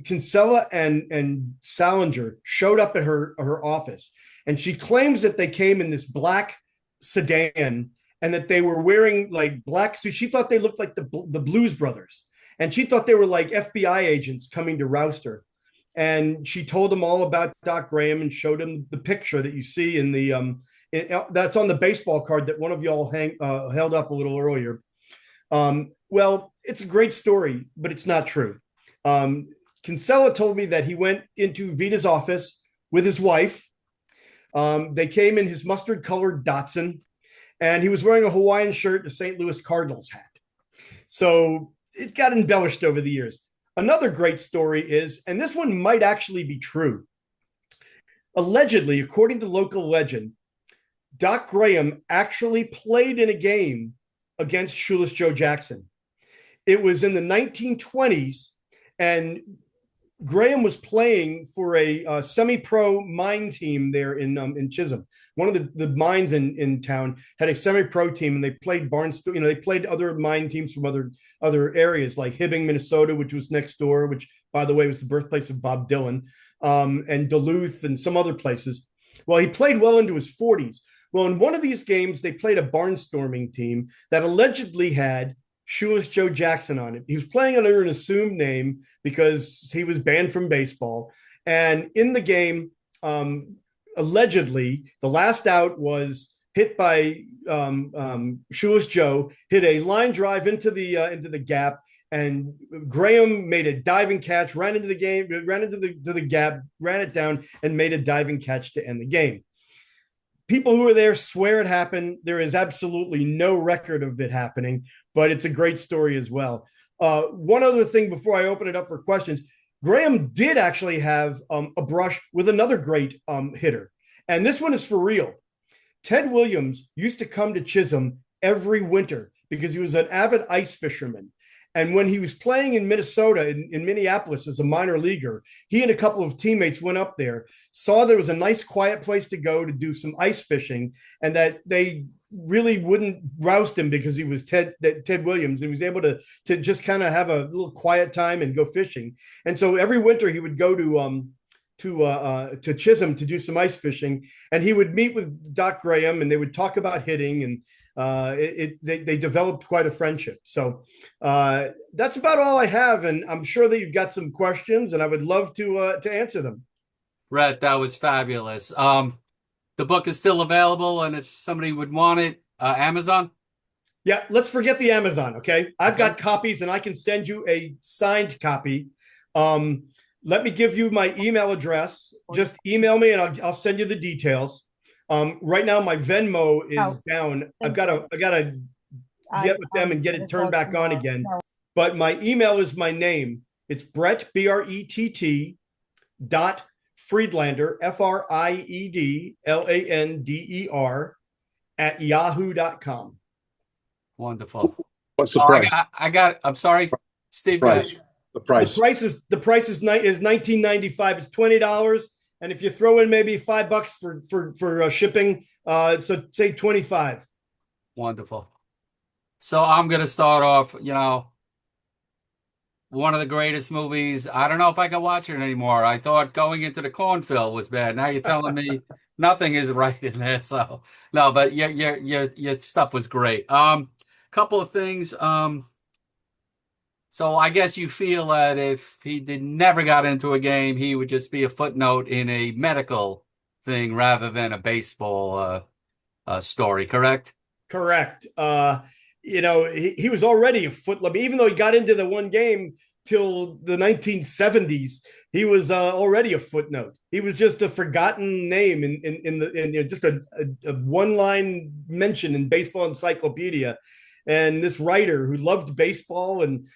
Kinsella and Salinger showed up at her office, and she claims that they came in this black sedan and that they were wearing like black suits. She thought they looked like the Blues Brothers, and she thought they were like FBI agents coming to roust her. And she told them all about Doc Graham and showed him the picture that you see in the that's on the baseball card that one of y'all held up a little earlier. Well, it's a great story, but it's not true. Kinsella told me that he went into Vita's office with his wife. They came in his mustard colored Datsun, and he was wearing a Hawaiian shirt, a St. Louis Cardinals hat. So it got embellished over the years. Another great story is, and this one might actually be true. Allegedly, according to local legend, Doc Graham actually played in a game against Shoeless Joe Jackson. It was in the 1920s, and Graham was playing for a semi-pro mine team there in Chisholm. One of the mines in town had a semi-pro team, and they played they played other mine teams from other areas like Hibbing, Minnesota, which was next door, which by the way was the birthplace of Bob Dylan, and Duluth and some other places. Well, he played well into his 40s. Well, in one of these games, they played a barnstorming team that allegedly had Shoeless Joe Jackson on it. He was playing under an assumed name because he was banned from baseball. And in the game, allegedly, the last out was hit by Shoeless Joe, hit a line drive into the gap, and Graham made a diving catch, ran into the game, ran into the gap, ran it down, and made a diving catch to end the game. People who were there swear it happened. There is absolutely no record of it happening, but it's a great story as well. One other thing before I open it up for questions, Graham did actually have a brush with another great hitter, and this one is for real. Ted Williams used to come to Chisholm every winter because he was an avid ice fisherman. And when he was playing in Minnesota, in Minneapolis as a minor leaguer, he and a couple of teammates went up there, saw there was a nice quiet place to go to do some ice fishing, and that they really wouldn't roust him because he was Ted Williams, and he was able to just kind of have a little quiet time and go fishing. And so every winter he would go to Chisholm to do some ice fishing, and he would meet with Doc Graham, and they would talk about hitting, and they developed quite a friendship. So that's about all I have, and I'm sure that you've got some questions, and I would love to answer them. Rhett, that was fabulous. The book is still available, and if somebody would want it, Amazon? Yeah, let's forget the Amazon, okay? I've got copies, and I can send you a signed copy. Let me give you my email address. Just email me, and I'll send you the details. Right now, my Venmo is down. I gotta get with them and get it turned back on again. But my email is my name. It's Brett, Brett Friedlander, Friedlander @yahoo.com. Wonderful. What's the price? I'm sorry, Steve. Price. The price. The price is $19.95. It's $20. And if you throw in maybe $5 for shipping, so say 25. Wonderful. So I'm going to start off, one of the greatest movies. I don't know if I can watch it anymore. I thought Going Into the Cornfield was bad. Now you're telling me nothing is right in there. So no, but your stuff was great. Couple of things. So I guess you feel that if he never got into a game, he would just be a footnote in a medical thing rather than a baseball story, correct? Correct. he was already a foot. I mean, even though he got into the one game till the 1970s, he was already a footnote. He was just a forgotten name in just a one line mention in Baseball Encyclopedia. And this writer who loved baseball and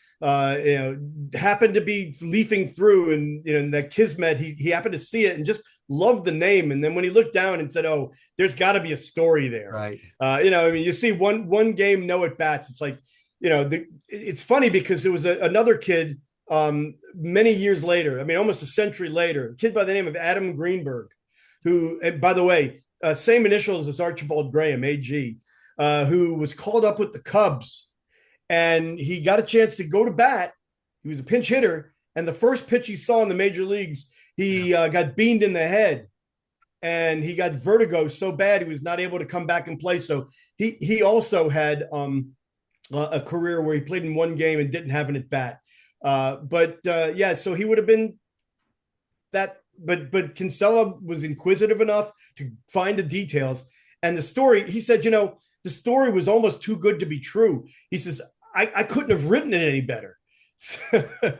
happened to be leafing through, and in that Kismet, he happened to see it and just loved the name. And then when he looked down and said, "Oh, there's got to be a story there," Right. I mean, you see one game, no at bats. It's like, it's funny because there was another kid many years later. I mean, almost a century later, a kid by the name of Adam Greenberg, who, and by the way, same initials as Archibald Graham, AG, who was called up with the Cubs, and he got a chance to go to bat. He was a pinch hitter, and the first pitch he saw in the major leagues, he got beamed in the head, and he got vertigo so bad he was not able to come back and play. So he also had a career where he played in one game and didn't have an at bat. So he would have been that. But Kinsella was inquisitive enough to find the details. And the story, he said, the story was almost too good to be true. He says, I couldn't have written it any better.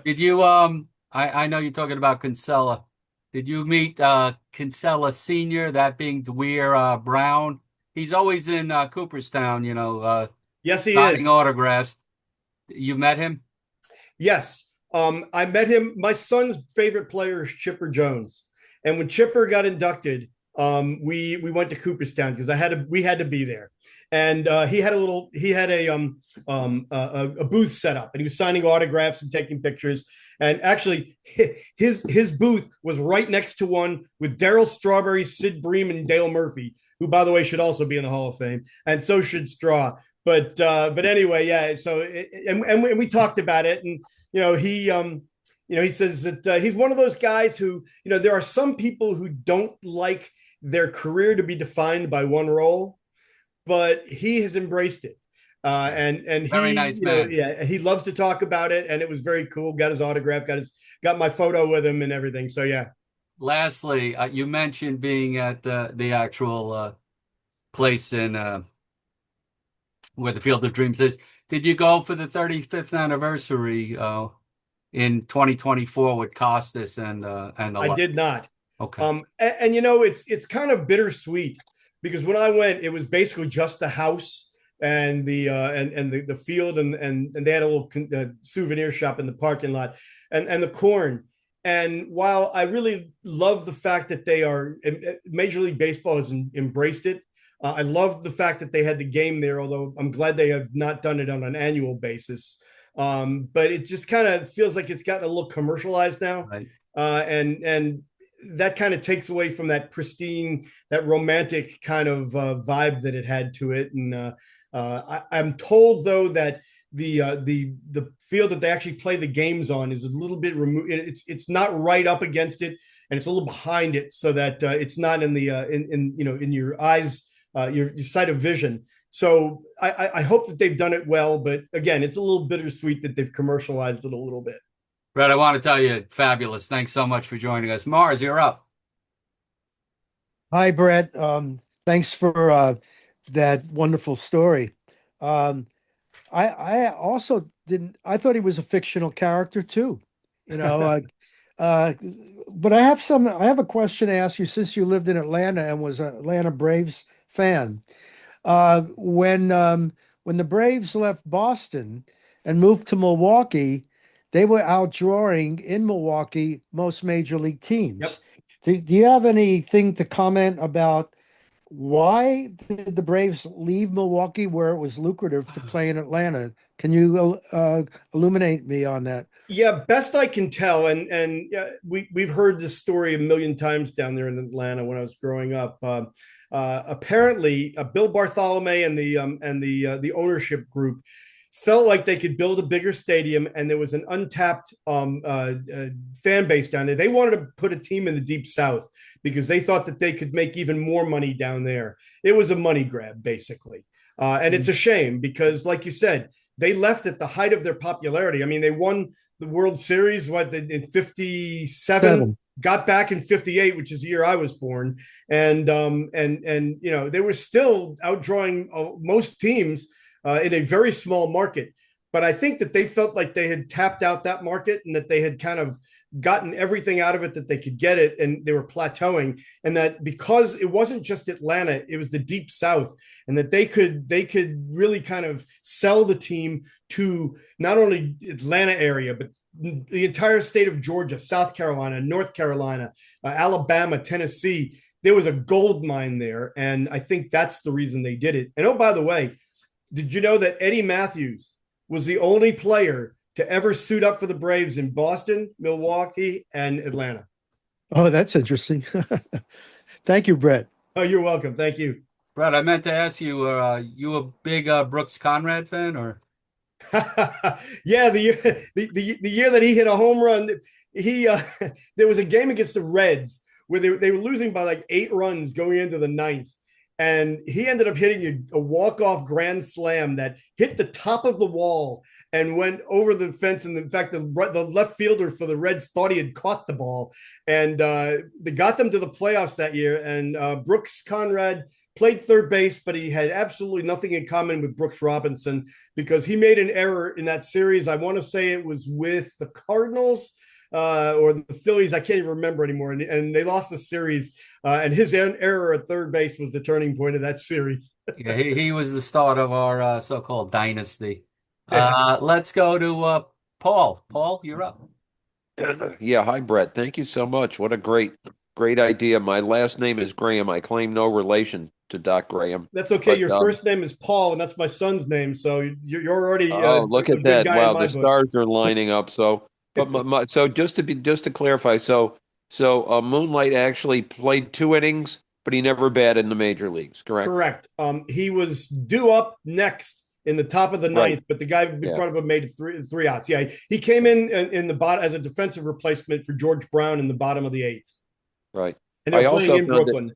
Did you, I know you're talking about Kinsella. Did you meet Kinsella Sr., that being DeWeer Brown? He's always in Cooperstown, Yes, he signing is. autographs. You met him? Yes. I met him. My son's favorite player is Chipper Jones. And when Chipper got inducted, we went to Cooperstown because we had to be there. And he had a booth set up, and he was signing autographs and taking pictures. And actually, his booth was right next to one with Darryl Strawberry, Sid Bream, and Dale Murphy, who, by the way, should also be in the Hall of Fame, and so should Straw. But anyway, yeah. So and we talked about it, and he says that he's one of those guys who, there are some people who don't like their career to be defined by one role, but he has embraced it. And Very he, nice man. he loves to talk about it, and it was very cool. Got his autograph, got my photo with him and everything. So yeah. Lastly, you mentioned being at the actual place in where the Field of Dreams is. Did you go for the 35th anniversary in 2024 with Costas and the? I did not. Okay. It's kind of bittersweet because when I went, it was basically just the house and the field, and they had a little souvenir shop in the parking lot, and the corn. And while I really love the fact that they are, Major League Baseball has embraced it. I love the fact that they had the game there, although I'm glad they have not done it on an annual basis. But it just kind of feels like it's gotten a little commercialized now. Right. And that kind of takes away from that pristine, that romantic kind of vibe that it had to it. And I'm told, though, that the field that they actually play the games on is a little bit removed. It's not right up against it, and it's a little behind it, so that it's not in the in your eyes, your sight of vision. So I hope that they've done it well, but again, it's a little bittersweet that they've commercialized it a little bit. Brett, I want to tell you, fabulous. Thanks so much for joining us. Mars, you're up. Hi, Brett. Thanks for that wonderful story. I also didn't. I thought he was a fictional character too. But I have a question to ask you since you lived in Atlanta and was an Atlanta Braves fan. When the Braves left Boston and moved to Milwaukee, they were outdrawing in Milwaukee most major league teams. Yep. Do you have anything to comment about why did the Braves leave Milwaukee where it was lucrative to play in Atlanta? Can you illuminate me on that? Yeah, best I can tell, and we've heard this story a million times down there in Atlanta when I was growing up. Apparently, Bill Bartholomew and the ownership group felt like they could build a bigger stadium, and there was an untapped fan base down there. They wanted to put a team in the Deep South because they thought that they could make even more money down there. It was a money grab, basically. And it's a shame because, like you said, they left at the height of their popularity. I mean, they won the World Series in 57, got back in 58, which is the year I was born. And they were still outdrawing most teams in a very small market. But I think that they felt like they had tapped out that market and that they had kind of gotten everything out of it that they could get it, and they were plateauing. And that because it wasn't just Atlanta, it was the Deep South, and that they could really kind of sell the team to not only Atlanta area, but the entire state of Georgia, South Carolina, North Carolina, Alabama, Tennessee. There was a gold mine there, and I think that's the reason they did it. And oh, by the way, did you know that Eddie Matthews was the only player to ever suit up for the Braves in Boston, Milwaukee, and Atlanta? Oh, that's interesting. Thank you, Brett. Oh, you're welcome. Thank you. Brett, I meant to ask you, you a big Brooks Conrad fan, or? Yeah, the year that he hit a home run, he there was a game against the Reds where they were losing by like 8 runs going into the ninth. And he ended up hitting a walk-off grand slam that hit the top of the wall and went over the fence. And in fact, the left fielder for the Reds thought he had caught the ball. And they got them to the playoffs that year. And Brooks Conrad played third base, but he had absolutely nothing in common with Brooks Robinson because he made an error in that series. I want to say it was with the Cardinals or the Phillies. I can't even remember anymore. And they lost the series. And his error at third base was the turning point of that series. Yeah, he was the start of our so-called dynasty. Yeah. Let's go to Paul. Paul, you're up. Yeah, hi, Brett. Thank you so much. What a great idea. My last name is Graham. I claim no relation to Doc Graham. That's okay. But, Your first name is Paul, and that's my son's name. So you're already look a at good that. guy in Wow, my the book. stars are lining up. So, but so just to clarify, so Moonlight actually played 2 innings, but he never batted in the major leagues, correct? Correct. He was due up next in the top of the ninth, but the guy in front of him made three outs. Yeah, he came in the bottom as a defensive replacement for George Brown in the bottom of the 8th. Right. And they're playing in Brooklyn.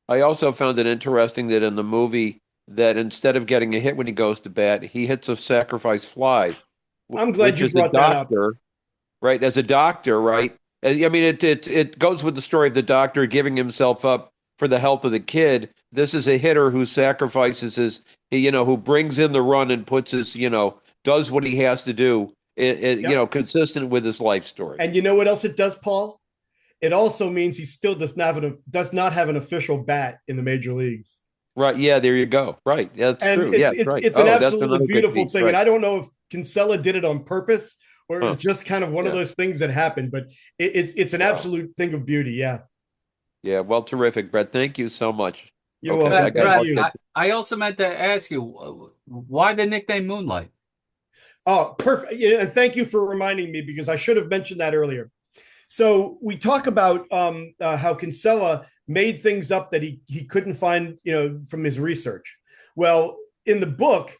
I also found it interesting that in the movie that instead of getting a hit when he goes to bat, he hits a sacrifice fly. I'm glad you brought that up. Right, as a doctor, right? I mean, it goes with the story of the doctor giving himself up for the health of the kid. This is a hitter who sacrifices who brings in the run and puts his, does what he has to do, consistent with his life story. And you know what else it does, Paul? It also means he still does not have an official bat in the major leagues. Right. Yeah, there you go. Right. Yeah, that's true. It's an absolutely beautiful thing. Right. And I don't know if Kinsella did it on purpose or it was just kind of one of those things that happened, but it's an absolute thing of beauty. Yeah. Yeah. Well, terrific, Brett. Thank you so much. You're welcome. Brett, I also meant to ask you, why the nickname Moonlight? Oh, perfect. Yeah, and thank you for reminding me because I should have mentioned that earlier. So we talk about how Kinsella made things up that he couldn't find, from his research. Well, in the book,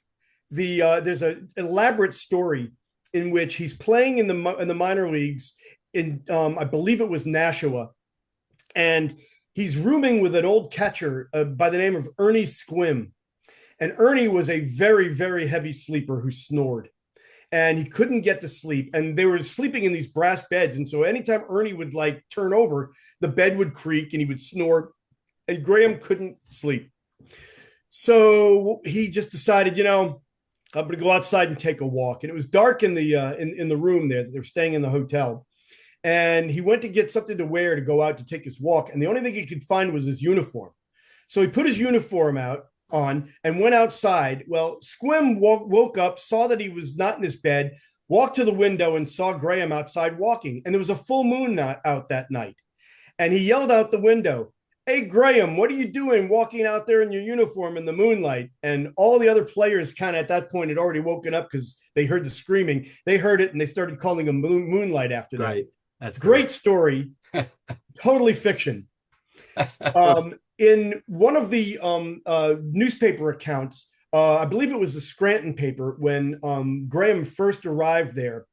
there's an elaborate story in which he's playing in the minor leagues in I believe it was Nashua, and he's rooming with an old catcher by the name of Ernie Squim, and Ernie was a very, very heavy sleeper who snored. And he couldn't get to sleep. And they were sleeping in these brass beds. And so anytime Ernie would turn over, the bed would creak and he would snore. And Graham couldn't sleep. So he just decided, I'm going to go outside and take a walk. And it was dark in the in the room there. They were staying in the hotel. And he went to get something to wear to go out to take his walk. And the only thing he could find was his uniform. So he put his uniform on and went outside. Well, Squim woke up, saw that he was not in his bed, walked to the window and saw Graham outside walking. And there was a full moon out that night. And he yelled out the window, "Hey, Graham, what are you doing walking out there in your uniform in the moonlight?" And all the other players kind of at that point had already woken up because they heard the screaming. They heard it and they started calling him Moonlight after that. Right. That's great story. Totally fiction. In one of the newspaper accounts, I believe it was the Scranton paper, when Graham first arrived there,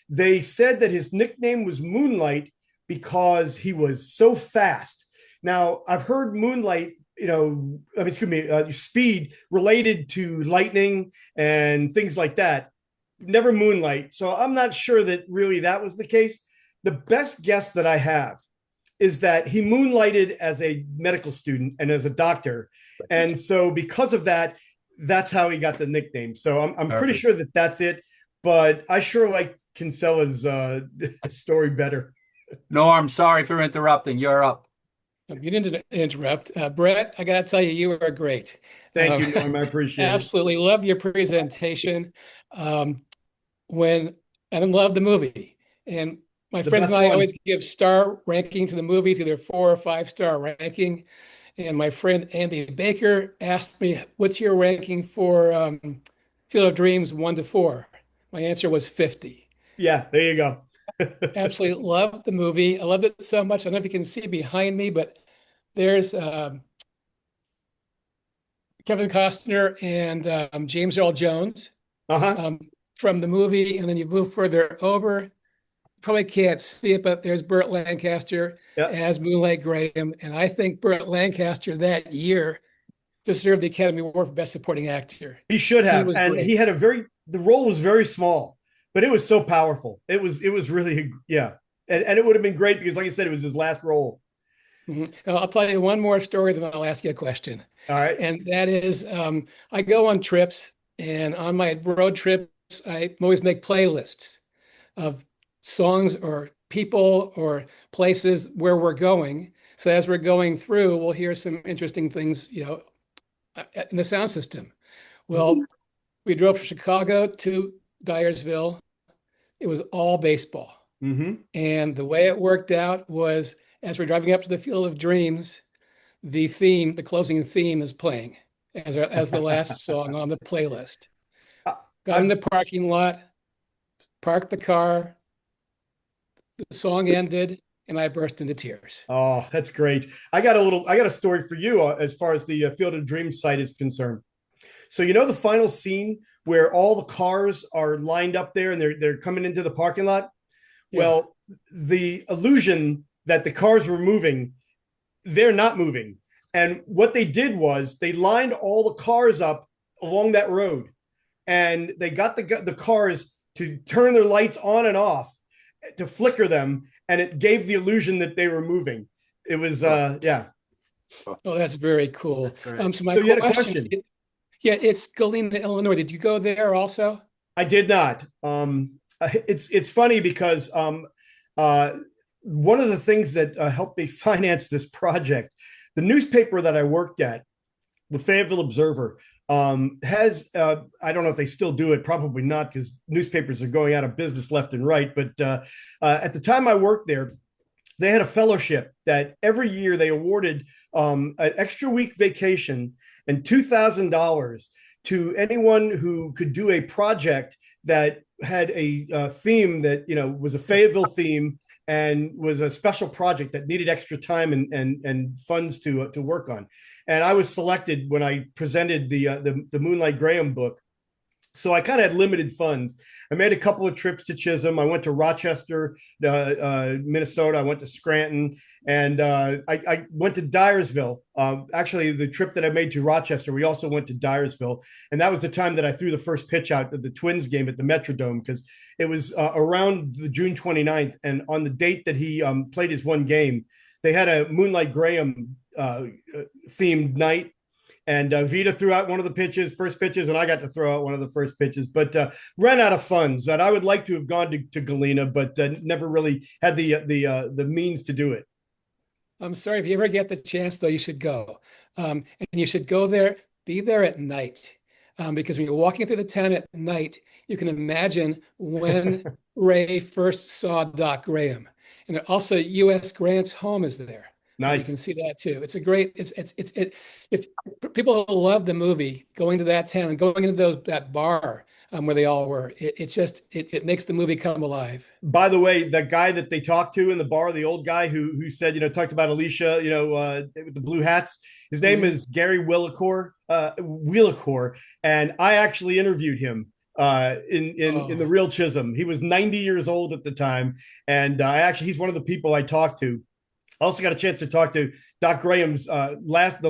they said that his nickname was Moonlight because he was so fast. Now, I've heard Moonlight, speed related to lightning and things like that. Never Moonlight. So I'm not sure that really that was the case. The best guess that I have is that he moonlighted as a medical student and as a doctor. And so because of that, that's how he got the nickname. So I'm pretty Perfect. sure that that's it. But I sure like Kinsella's story better. Norm, sorry for interrupting. You're up. You didn't interrupt. Brett, I got to tell you, you were great. Thank you, Norm. I appreciate it. Absolutely love your presentation. Um, when and I love the movie. And my The friends best and I one. always give star ranking to the movies, either 4 or 5 star ranking. And my friend Andy Baker asked me, "What's your ranking for Field of Dreams 1 to 4?" My answer was 50. Yeah, there you go. Absolutely loved the movie. I loved it so much. I don't know if you can see behind me, but there's Kevin Costner and James Earl Jones Uh-huh. from the movie. And then you move further over. Probably can't see it, but there's Burt Lancaster Yeah. as Moonlight Graham. And I think Burt Lancaster that year deserved the Academy Award for Best Supporting Actor. He should He have. was And great. he had the role was very small, but it was so powerful. It was really, yeah. And it would have been great because, like I said, it was his last role. Mhm. I'll tell you one more story, then I'll ask you a question. All right. And that is, I go on trips, and on my road trips, I always make playlists of songs or people or places where we're going. So as we're going through, we'll hear some interesting things, in the sound system. Well, we drove from Chicago to Dyersville. It was all baseball. Mm-hmm. And the way it worked out was as we're driving up to the Field of Dreams, the closing theme is playing as the last song on the playlist. Got in the parking lot, parked the car, the song ended, and I burst into tears. Oh, that's great. I got a story for you as far as the Field of Dreams site is concerned. So you know the final scene where all the cars are lined up there and they're coming into the parking lot? Yeah. Well, the illusion that the cars were moving, they're not moving. And what they did was they lined all the cars up along that road, and they got the cars to turn their lights on and off, to flicker them, and it gave the illusion that they were moving. It was yeah. Oh, that's very cool. That's great. So my So you had a question? Yeah, it's Galena, Illinois. Did you go there also? I did not. It's funny because one of the things that helped me finance this project, the newspaper that I worked at, the Fayetteville Observer, has I don't know if they still do it, probably not, because newspapers are going out of business left and right. But at the time I worked there, they had a fellowship that every year they awarded an extra week vacation and $2,000 to anyone who could do a project that had a theme that was a Fayetteville theme and was a special project that needed extra time and funds to work on. And I was selected when I presented the Moonlight Graham book. So I kind of had limited funds. I made a couple of trips to Chisholm. I went to Rochester, Minnesota. I went to Scranton, and I went to Dyersville. Actually, the trip that I made to Rochester, we also went to Dyersville, and that was the time that I threw the first pitch out of the Twins game at the Metrodome, because it was around the June 29th, and on the date that he played his one game, they had a Moonlight Graham themed night. And Vita threw out one of the first pitches, and I got to throw out one of the first pitches, but ran out of funds. That I would like to have gone to Galena, but never really had the means to do it. I'm sorry, if you ever get the chance, though, you should go. And you should go there, be there at night. Because when you're walking through the town at night, you can imagine when Ray first saw Doc Graham. And also U.S. Grant's home is there. Nice. You can see that too. It's a great, if people love the movie, going to that town and going into that bar where they all were, it makes the movie come alive. By the way, the guy that they talked to in the bar, the old guy who said, talked about Alicia, with the blue hats, his name is Gary Wheelacore, and I actually interviewed him in the real Chisholm. He was 90 years old at the time, and he's one of the people I talked to. I also got a chance to talk to Doc Graham's the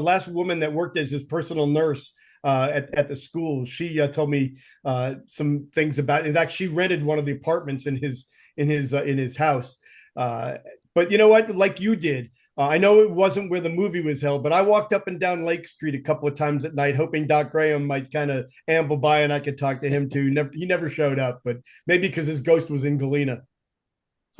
last woman that worked as his personal nurse at the school. She told me some things about it. In fact, she rented one of the apartments in his house. But you know what? Like you did, I know it wasn't where the movie was held, but I walked up and down Lake Street a couple of times at night, hoping Doc Graham might kind of amble by and I could talk to him too. He never showed up, but maybe because his ghost was in Galena.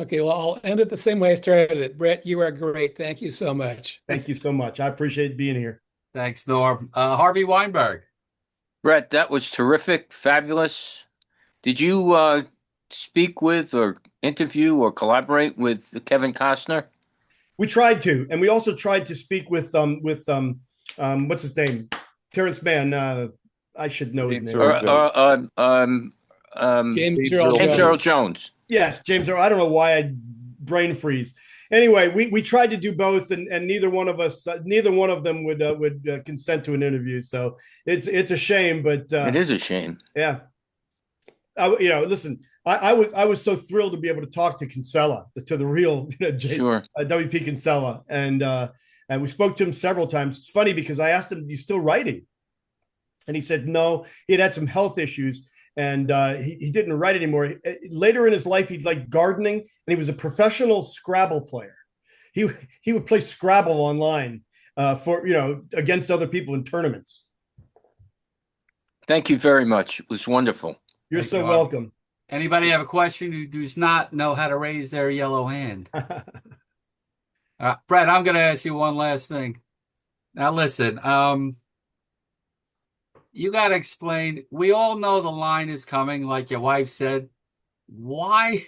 Okay, well, I'll end it the same way I started it. Brett, you are great. Thank you so much. Thank you so much. I appreciate being here. Thanks, Norm. Harvey Weinberg. Brett, that was terrific, fabulous. Did you speak with or interview or collaborate with Kevin Costner? We tried to, and we also tried to speak with what's his name, Terrence Mann. I should know his name. James Earl Jones. Yes, James Earl. I don't know why I brain freeze. Anyway, we tried to do both, and neither one of them would consent to an interview. So it's a shame, but it is a shame. Yeah. Listen, I was so thrilled to be able to talk to Kinsella, to the real W.P. Kinsella, and we spoke to him several times. It's funny because I asked him, "You still writing?" And he said no. He had some health issues, and he didn't write anymore. Later in his life, he liked gardening, and he was a professional Scrabble player. He would play Scrabble online for against other people in tournaments. Thank you very much. It was wonderful. You're so welcome. Anybody have a question who does not know how to raise their yellow hand? Brett, I'm going to ask you one last thing. Now, listen, you got to explain. We all know the line is coming, like your wife said. Why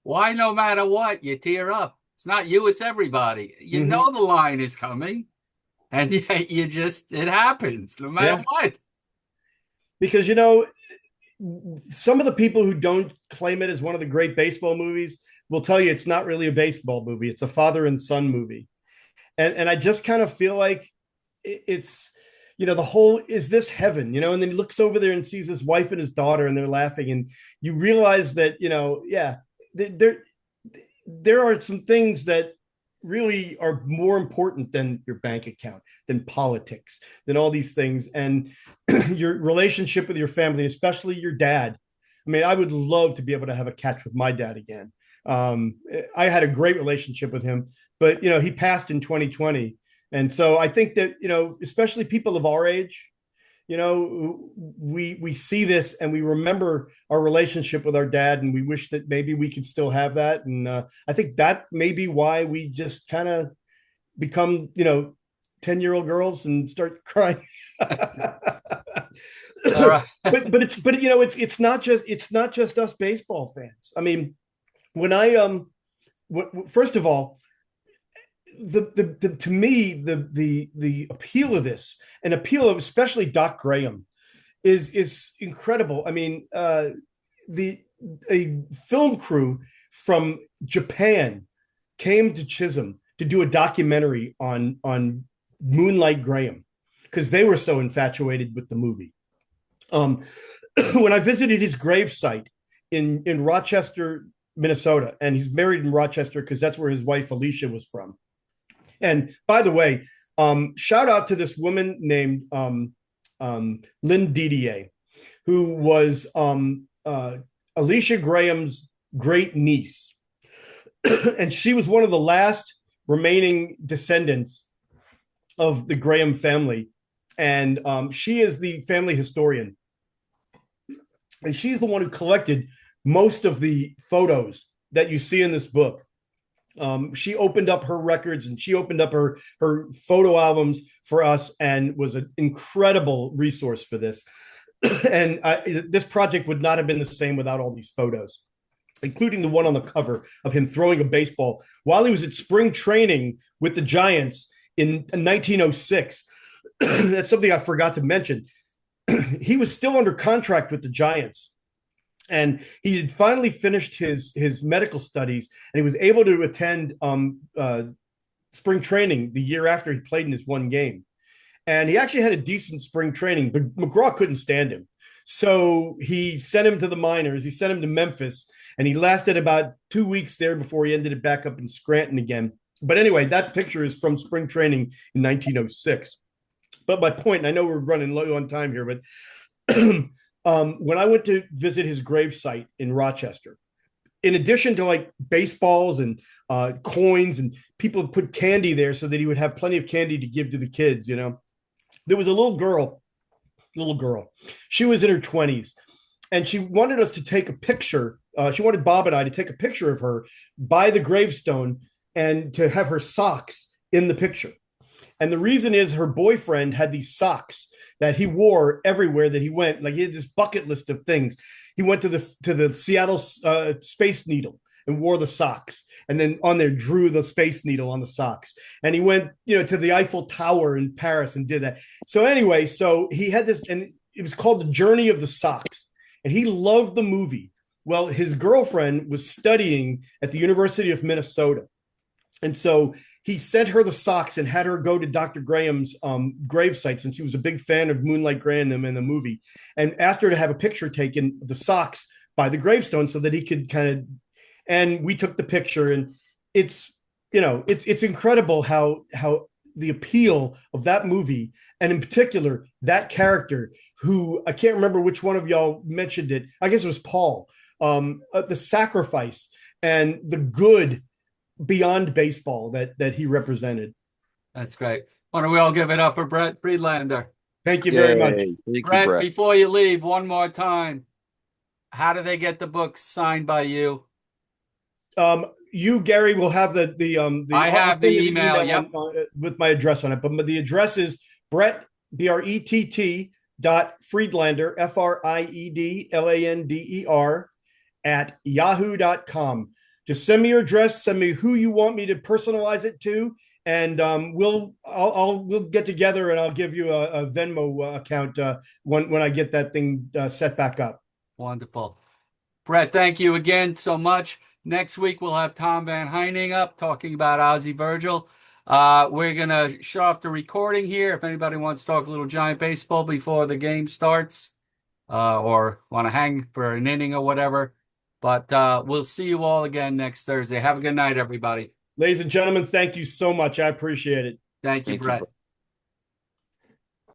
no matter what, you tear up? It's not you, it's everybody. You know the line is coming, and yet it happens no matter what. Because, some of the people who don't claim it as one of the great baseball movies will tell you it's not really a baseball movie. It's a father and son movie. And I just kind of feel like it's, the whole, is this heaven, and then he looks over there and sees his wife and his daughter and they're laughing. And you realize that, there are some things that really are more important than your bank account, than politics, than all these things. And your relationship with your family, especially your dad. I mean, I would love to be able to have a catch with my dad again. I had a great relationship with him, but, he passed in 2020. And so I think that, especially people of our age, we see this and we remember our relationship with our dad, and we wish that maybe we could still have that. And I think that may be why we just kind of become, 10-year-old girls and start crying. All right. but it's not just us baseball fans. I mean, when first of all, to me, the appeal of this, and appeal of especially Doc Graham, is incredible. I mean, a film crew from Japan came to Chisholm to do a documentary on Moonlight Graham because they were so infatuated with the movie. When I visited his gravesite in Rochester, Minnesota, and he's married in Rochester because that's where his wife Alicia was from. And by the way, shout out to this woman named Lynn Didier, who was Alicia Graham's great niece. And she was one of the last remaining descendants of the Graham family. And she is the family historian. And she's the one who collected most of the photos that you see in this book. She opened up her records and she opened up her photo albums for us and was an incredible resource for this. And this project would not have been the same without all these photos, including the one on the cover of him throwing a baseball while he was at spring training with the Giants in 1906. That's something I forgot to mention. He was still under contract with the Giants. And he had finally finished his medical studies, and he was able to attend spring training the year after he played in his one game. And he actually had a decent spring training, but McGraw couldn't stand him. So he sent him to the minors. He sent him to Memphis, and he lasted about 2 weeks there before he ended it back up in Scranton again. But anyway, that picture is from spring training in 1906. But my point, and I know we're running low on time here, but when I went to visit his gravesite in Rochester, in addition to like baseballs and coins, and people put candy there so that he would have plenty of candy to give to the kids. There was a little girl. She was in her 20s, and she wanted us to take a picture. She wanted Bob and I to take a picture of her by the gravestone and to have her socks in the picture. And the reason is her boyfriend had these socks that he wore everywhere that he went. Like, he had this bucket list of things. He went to the Seattle Space Needle and wore the socks, and then on there drew the Space Needle on the socks. And he went, to the Eiffel Tower in Paris and did that. So anyway, so he had this, and it was called The Journey of the Socks. And he loved the movie. Well, his girlfriend was studying at the University of Minnesota. And so he sent her the socks and had her go to Dr. Graham's gravesite, since he was a big fan of Moonlight Graham in the movie, and asked her to have a picture taken of the socks by the gravestone so that he could and we took the picture. And it's incredible how the appeal of that movie, and in particular that character, who I can't remember which one of y'all mentioned it. I guess it was Paul. The sacrifice and the good beyond baseball that he represented. That's great. Why don't we all give it up for Brett Friedlander? Thank you very much. Thank you, Brett, before you leave, one more time, how do they get the books signed by you? You, Gary, will have the I have the email, yep, with my address on it. But the address is Brett, BRETT Friedlander, FRIEDLANDER @yahoo.com. Just send me your address, send me who you want me to personalize it to, and we'll get together and I'll give you a Venmo account when I get that thing set back up. Wonderful. Brett, thank you again so much. Next week, we'll have Tom Van Heining up talking about Ozzie Virgil. We're going to shut off the recording here. If anybody wants to talk a little Giant baseball before the game starts, or want to hang for an inning or whatever. But we'll see you all again next Thursday. Have a good night, everybody. Ladies and gentlemen, thank you so much. I appreciate it. Thank you, Brett.